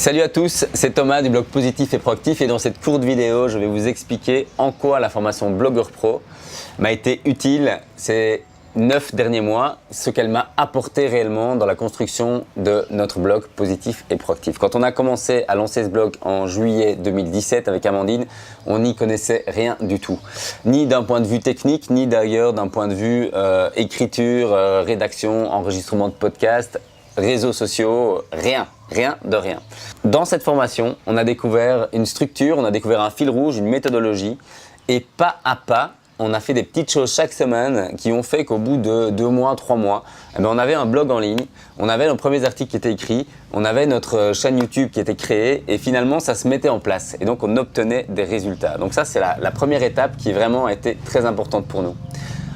Salut à tous, c'est Thomas du blog Positif et Proactif et dans cette courte vidéo, je vais vous expliquer en quoi la formation Blogueur Pro m'a été utile ces 9 derniers mois, ce qu'elle m'a apporté réellement dans la construction de notre blog Positif et Proactif. Quand on a commencé à lancer ce blog en juillet 2017 avec Amandine, on n'y connaissait rien du tout. Ni d'un point de vue technique, ni d'ailleurs d'un point de vue écriture, rédaction, enregistrement de podcast, réseaux sociaux, rien de rien. Dans cette formation, on a découvert une structure, on a découvert un fil rouge, une méthodologie et pas à pas, on a fait des petites choses chaque semaine qui ont fait qu'au bout de 2 mois, 3 mois, on avait un blog en ligne, on avait nos premiers articles qui étaient écrits, on avait notre chaîne YouTube qui était créée et finalement ça se mettait en place et donc on obtenait des résultats. Donc ça c'est la première étape qui vraiment a été très importante pour nous.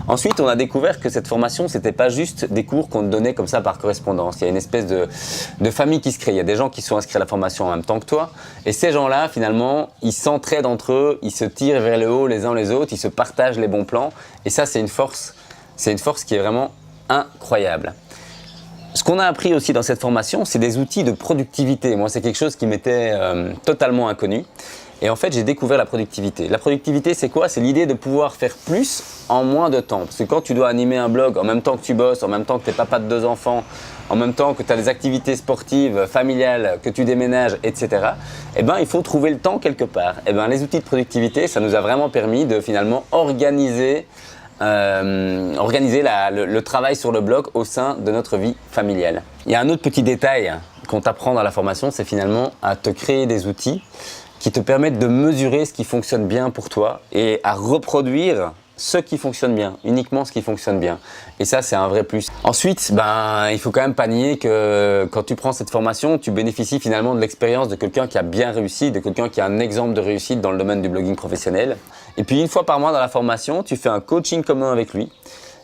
Ensuite, on a découvert que cette formation, c'était pas juste des cours qu'on donnait comme ça par correspondance. Il y a une espèce de famille qui se crée. Il y a des gens qui sont inscrits à la formation en même temps que toi. Et ces gens-là, finalement, ils s'entraident entre eux, ils se tirent vers le haut les uns les autres, ils se partagent les bons plans. Et ça, c'est une force qui est vraiment incroyable. Ce qu'on a appris aussi dans cette formation, c'est des outils de productivité. Moi, c'est quelque chose qui m'était totalement inconnu. Et en fait, j'ai découvert la productivité. La productivité, c'est quoi? C'est l'idée de pouvoir faire plus en moins de temps. Parce que quand tu dois animer un blog en même temps que tu bosses, en même temps que tu es papa de 2 enfants, en même temps que tu as des activités sportives, familiales, que tu déménages, etc. Il faut trouver le temps quelque part. Les outils de productivité, ça nous a vraiment permis de finalement organiser le travail sur le blog au sein de notre vie familiale. Il y a un autre petit détail qu'on t'apprend dans la formation, c'est finalement à te créer des outils qui te permettent de mesurer ce qui fonctionne bien pour toi et à reproduire ce qui fonctionne bien, uniquement ce qui fonctionne bien. Et ça, c'est un vrai plus. Ensuite, il faut quand même pas nier que quand tu prends cette formation, tu bénéficies finalement de l'expérience de quelqu'un qui a bien réussi, de quelqu'un qui a un exemple de réussite dans le domaine du blogging professionnel. Et puis, une fois par mois dans la formation, tu fais un coaching commun avec lui.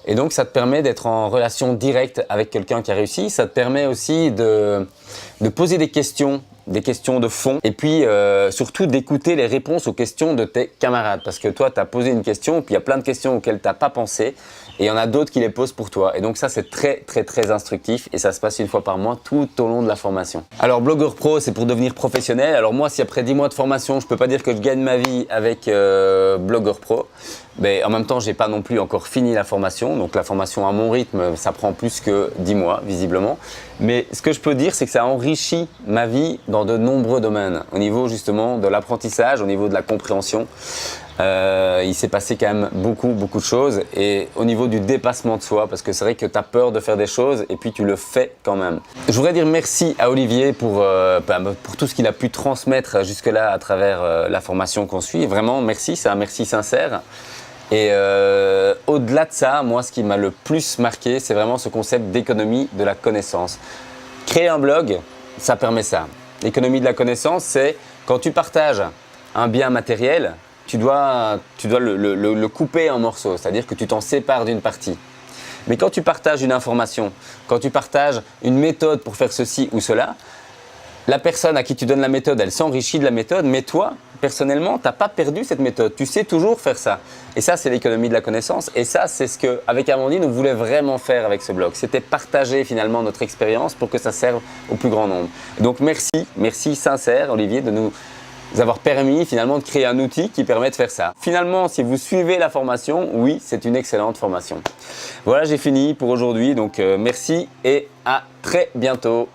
Et donc, ça te permet d'être en relation directe avec quelqu'un qui a réussi. Ça te permet aussi de poser des questions de fond et puis surtout d'écouter les réponses aux questions de tes camarades parce que toi tu as posé une question puis il y a plein de questions auxquelles tu n'as pas pensé et il y en a d'autres qui les posent pour toi et donc ça c'est très instructif et ça se passe une fois par mois tout au long de la formation. Alors Blogueur Pro c'est pour devenir professionnel. Alors moi si après 10 mois de formation je peux pas dire que je gagne ma vie avec Blogueur Pro, mais en même temps j'ai pas non plus encore fini la formation, donc la formation à mon rythme ça prend plus que 10 mois visiblement, mais ce que je peux dire c'est que ça enrichit ma vie dans de nombreux domaines, au niveau justement de l'apprentissage, au niveau de la compréhension. Il s'est passé quand même beaucoup de choses et au niveau du dépassement de soi parce que c'est vrai que tu as peur de faire des choses et puis tu le fais quand même. Je voudrais dire merci à Olivier pour tout ce qu'il a pu transmettre jusque-là à travers la formation qu'on suit. Vraiment merci, c'est un merci sincère. Et au-delà de ça, moi ce qui m'a le plus marqué, c'est vraiment ce concept d'économie de la connaissance. Créer un blog, ça permet ça. L'économie de la connaissance, c'est quand tu partages un bien matériel, tu dois le couper en morceaux, c'est-à-dire que tu t'en sépares d'une partie. Mais quand tu partages une information, quand tu partages une méthode pour faire ceci ou cela, la personne à qui tu donnes la méthode, elle s'enrichit de la méthode, mais toi, personnellement, tu n'as pas perdu cette méthode. Tu sais toujours faire ça. Et ça, c'est l'économie de la connaissance. Et ça, c'est ce qu'avec Amandine, on voulait vraiment faire avec ce blog. C'était partager finalement notre expérience pour que ça serve au plus grand nombre. Et donc, merci sincère, Olivier, de nous avoir permis finalement de créer un outil qui permet de faire ça. Finalement, si vous suivez la formation, oui, c'est une excellente formation. Voilà, j'ai fini pour aujourd'hui. Donc, merci et à très bientôt.